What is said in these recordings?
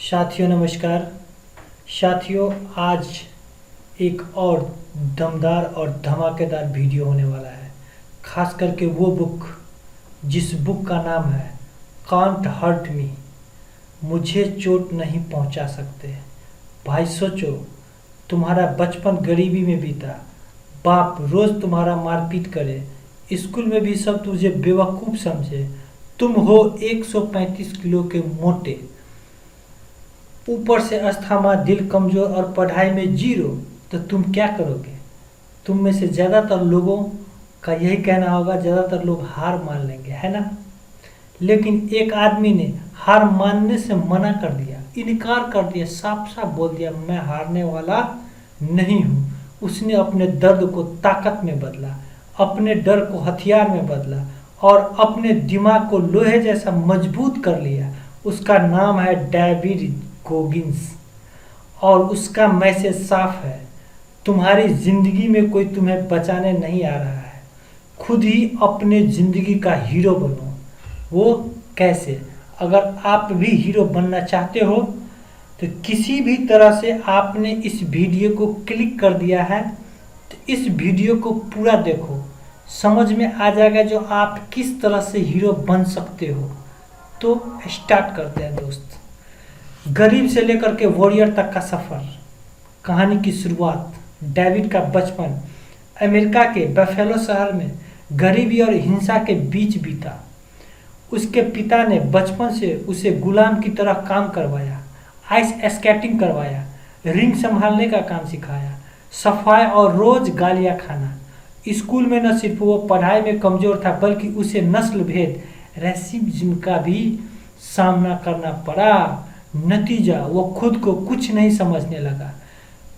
साथियों नमस्कार। साथियों आज एक और दमदार और धमाकेदार वीडियो होने वाला है, खास करके वो बुक जिस बुक का नाम है कांट हर्ट मी, मुझे चोट नहीं पहुंचा सकते। भाई सोचो, तुम्हारा बचपन गरीबी में बीता, बाप रोज तुम्हारा मारपीट करे, स्कूल में भी सब तुझे बेवकूफ़ समझे, तुम हो 135 किलो के मोटे, ऊपर से अस्थमा, दिल कमजोर और पढ़ाई में जीरो, तो तुम क्या करोगे? तुम में से ज़्यादातर लोगों का यही कहना होगा, ज़्यादातर लोग हार मान लेंगे, है ना। लेकिन एक आदमी ने हार मानने से मना कर दिया, इनकार कर दिया, साफ साफ बोल दिया, मैं हारने वाला नहीं हूँ। उसने अपने दर्द को ताकत में बदला, अपने डर को हथियार में बदला और अपने दिमाग को लोहे जैसा मजबूत कर लिया। उसका नाम है डेविड गोगिंस और उसका मैसेज साफ है, तुम्हारी जिंदगी में कोई तुम्हें बचाने नहीं आ रहा है, खुद ही अपने जिंदगी का हीरो बनो। वो कैसे? अगर आप भी हीरो बनना चाहते हो तो किसी भी तरह से आपने इस वीडियो को क्लिक कर दिया है तो इस वीडियो को पूरा देखो, समझ में आ जाएगा जो आप किस तरह से हीरो बन सकते हो। तो स्टार्ट करते हैं दोस्त। गरीब से लेकर के वॉरियर तक का सफ़र। कहानी की शुरुआत डेविड का बचपन अमेरिका के बफेलो शहर में गरीबी और हिंसा के बीच बीता। उसके पिता ने बचपन से उसे गुलाम की तरह काम करवाया, आइस स्केटिंग करवाया, रिंग संभालने का काम सिखाया, सफाई और रोज गालियां खाना। स्कूल में न सिर्फ वो पढ़ाई में कमज़ोर था बल्कि उसे नस्ल भेद रेसिज्म का भी सामना करना पड़ा। नतीजा, वो खुद को कुछ नहीं समझने लगा।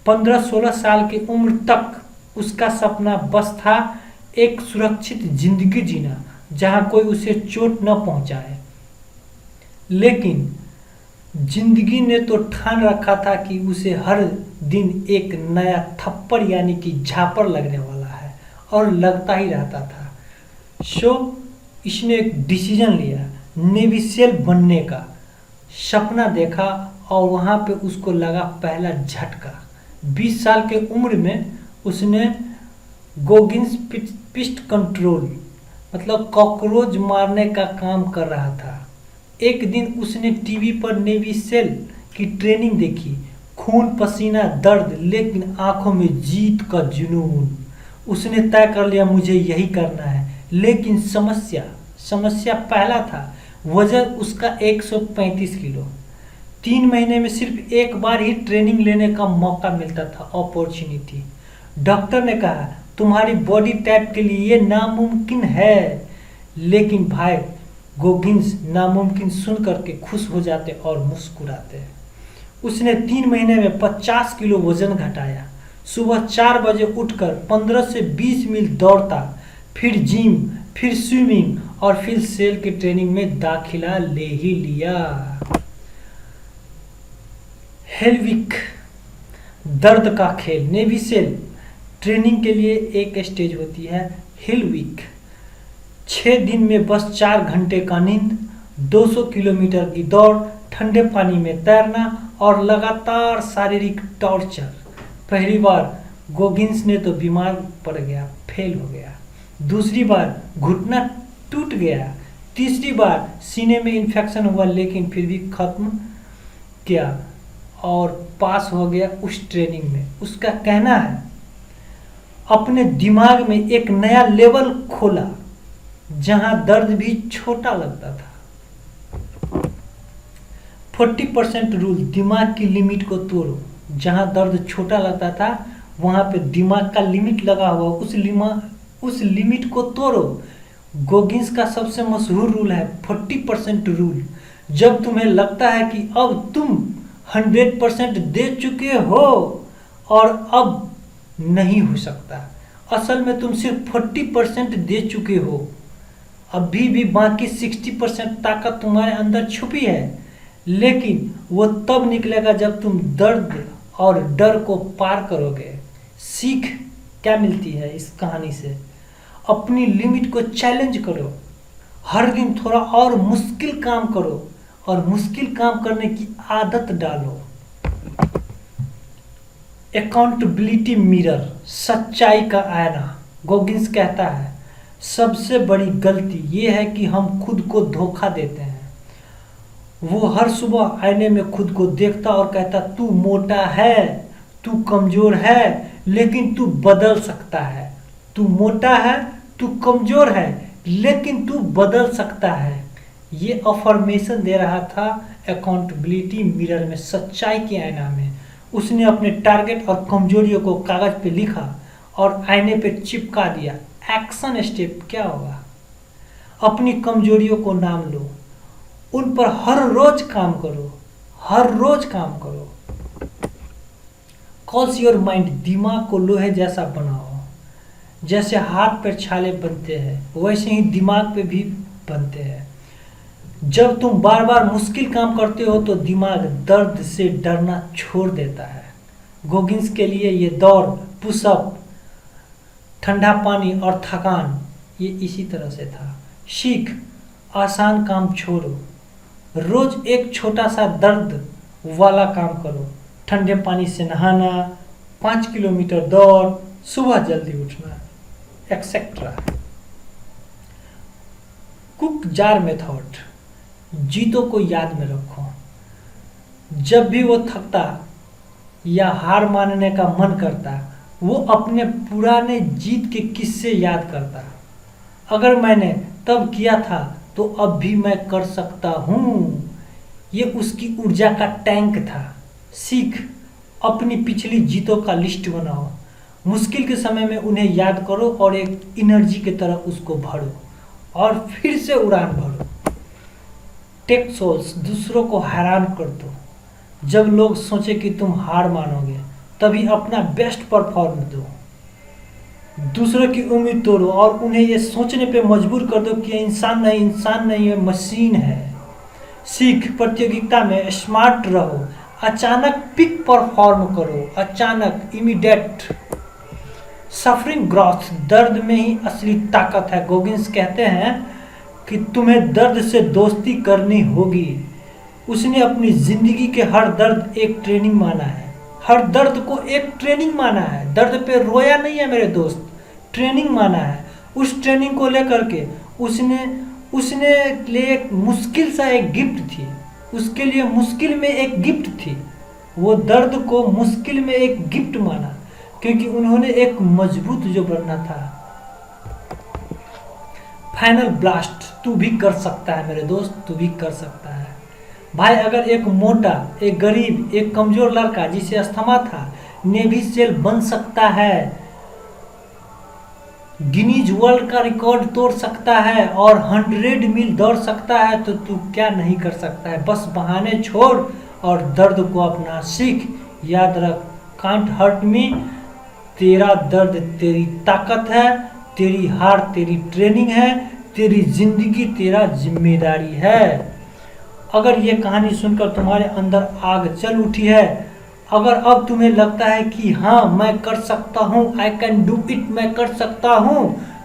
15-16 साल की उम्र तक उसका सपना बस था एक सुरक्षित जिंदगी जीना जहां कोई उसे चोट न पहुंचाए। लेकिन जिंदगी ने तो ठान रखा था कि उसे हर दिन एक नया थप्पड़ यानी कि झापड़ लगने वाला है और लगता ही रहता था। इसने एक डिसीजन लिया, नेवी सेल बनने का सपना देखा और वहाँ पे उसको लगा पहला झटका। 20 साल के उम्र में उसने गोगिंस पिस्ट कंट्रोल मतलब कॉकरोच मारने का काम कर रहा था। एक दिन उसने टीवी पर नेवी सेल की ट्रेनिंग देखी, खून पसीना दर्द लेकिन आंखों में जीत का जुनून। उसने तय कर लिया मुझे यही करना है। लेकिन समस्या पहला था, वजन उसका 135 किलो। 3 महीने में सिर्फ एक बार ही ट्रेनिंग लेने का मौका मिलता था, अपॉर्चुनिटी। डॉक्टर ने कहा तुम्हारी बॉडी टाइप के लिए ये नामुमकिन है। लेकिन भाई गोगिंस नामुमकिन सुन करके खुश हो जाते और मुस्कुराते। उसने 3 महीने में 50 किलो वजन घटाया। सुबह 4 बजे उठकर 15 से 20 मील दौड़ता, फिर जिम, फिर स्विमिंग और फिर सेल की ट्रेनिंग में दाखिला ले ही लिया। हेलविक दर्द का खेल। नेवी सेल ट्रेनिंग के लिए एक स्टेज होती है हेलविक। 6 दिन में बस 4 घंटे का नींद, 200 किलोमीटर की दौड़, ठंडे पानी में तैरना और लगातार शारीरिक टॉर्चर। पहली बार गोगिंस ने तो बीमार पड़ गया, फेल हो गया। दूसरी बार घुटना टूट गया। तीसरी बार सीने में इन्फेक्शन हुआ लेकिन फिर भी खत्म किया और पास हो गया उस ट्रेनिंग में। उसका कहना है अपने दिमाग में एक नया लेवल खोला जहां दर्द भी छोटा लगता था। 40% रूल, दिमाग की लिमिट को तोड़ो। जहां दर्द छोटा लगता था वहां पे दिमाग का लिमिट लगा हुआ, उस लिमिट को तोड़ो। गोगिंस का सबसे मशहूर रूल है 40% रूल। जब तुम्हें लगता है कि अब तुम 100% दे चुके हो और अब नहीं हो सकता, असल में तुम सिर्फ 40% दे चुके हो। अभी भी बाकी 60% ताकत तुम्हारे अंदर छुपी है, लेकिन वो तब निकलेगा जब तुम दर्द और डर को पार करोगे। सीख क्या मिलती है इस कहानी से? अपनी लिमिट को चैलेंज करो, हर दिन थोड़ा और मुश्किल काम करो और मुश्किल काम करने की आदत डालो। अकाउंटेबिलिटी मिरर, सच्चाई का आईना। गोगिंस कहता है सबसे बड़ी गलती ये है कि हम खुद को धोखा देते हैं। वो हर सुबह आईने में खुद को देखता और कहता तू मोटा है, तू कमजोर है, लेकिन तू बदल सकता है। तू मोटा है, तू कमजोर है, लेकिन तू बदल सकता है। ये अफर्मेशन दे रहा था अकाउंटेबिलिटी मिरर में, सच्चाई के आईना में। उसने अपने टारगेट और कमजोरियों को कागज पे लिखा और आईने पे चिपका दिया। एक्शन स्टेप क्या होगा? अपनी कमजोरियों को नाम लो, उन पर हर रोज काम करो, हर रोज काम करो। कॉल्स योर माइंड, दिमाग को लोहे जैसा बनाओ। जैसे हाथ पर छाले बनते हैं वैसे ही दिमाग पे भी बनते हैं। जब तुम बार बार मुश्किल काम करते हो तो दिमाग दर्द से डरना छोड़ देता है। गोगिंस के लिए ये दौड़, पुशअप, ठंडा पानी और थकान ये इसी तरह से था। सीख, आसान काम छोड़ो, रोज एक छोटा सा दर्द वाला काम करो। ठंडे पानी से नहाना, 5 किलोमीटर दौड़, सुबह जल्दी उठना, एक्सेट्रा। कुक जार मेथड, जीतों को याद में रखो। जब भी वो थकता या हार मानने का मन करता, वो अपने पुराने जीत के किस्से याद करता। अगर मैंने तब किया था तो अब भी मैं कर सकता हूँ। ये उसकी ऊर्जा का टैंक था। सीख, अपनी पिछली जीतों का लिस्ट बनाओ। मुश्किल के समय में उन्हें याद करो और एक एनर्जी की तरह उसको भरो और फिर से उड़ान भरो। टेक सोल्स, दूसरों को हैरान कर दो। जब लोग सोचे कि तुम हार मानोगे तभी अपना बेस्ट परफॉर्म दो। दूसरों की उम्मीद तोड़ो और उन्हें ये सोचने पे मजबूर कर दो कि इंसान नहीं है, मशीन है। सीख, प्रतियोगिता में स्मार्ट रहो। अचानक पिक परफॉर्म करो, अचानक, इमीडिएट। सफरिंग ग्रोथ, दर्द में ही असली ताकत है। गोगिंस कहते हैं कि तुम्हें दर्द से दोस्ती करनी होगी। उसने अपनी जिंदगी के हर दर्द एक ट्रेनिंग माना है, हर दर्द को एक ट्रेनिंग माना है। दर्द पे रोया नहीं है मेरे दोस्त, ट्रेनिंग माना है। उस ट्रेनिंग को लेकर के उसने लिए एक मुश्किल सा एक गिफ्ट थी, उसके लिए मुश्किल में एक गिफ्ट थी। वो दर्द को मुश्किल में एक गिफ्ट माना क्योंकि उन्होंने एक मजबूत जो बनना था। फाइनल ब्लास्ट, तू भी कर सकता है मेरे दोस्त, तू भी कर सकता है भाई। अगर एक मोटा, एक गरीब, एक कमजोर लड़का जिसे अस्थमा था नेवी सेल बन सकता है, गिनीज वर्ल्ड का रिकॉर्ड तोड़ सकता है और 100 मील दौड़ सकता है तो तू क्या नहीं कर सकता है। बस बहाने छोड़ और दर्द को अपना सीख। याद रख, कांट हर्ट मी, तेरा दर्द तेरी ताकत है, तेरी हार तेरी ट्रेनिंग है, तेरी जिंदगी तेरा जिम्मेदारी है। अगर ये कहानी सुनकर तुम्हारे अंदर आग जल उठी है, अगर अब तुम्हें लगता है कि हाँ मैं कर सकता हूँ, आई कैन डू इट, मैं कर सकता हूँ,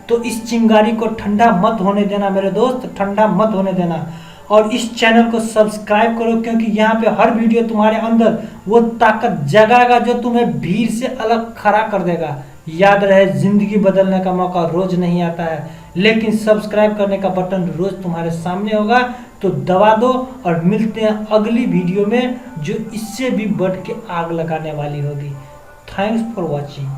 तो इस चिंगारी को ठंडा मत होने देना मेरे दोस्त, ठंडा मत होने देना। और इस चैनल को सब्सक्राइब करो क्योंकि यहाँ पे हर वीडियो तुम्हारे अंदर वो ताकत जगाएगा जो तुम्हें भीड़ से अलग खड़ा कर देगा। याद रहे, जिंदगी बदलने का मौका रोज नहीं आता है, लेकिन सब्सक्राइब करने का बटन रोज तुम्हारे सामने होगा, तो दबा दो। और मिलते हैं अगली वीडियो में जो इससे भी बढ़ के आग लगाने वाली होगी। Thanks for watching.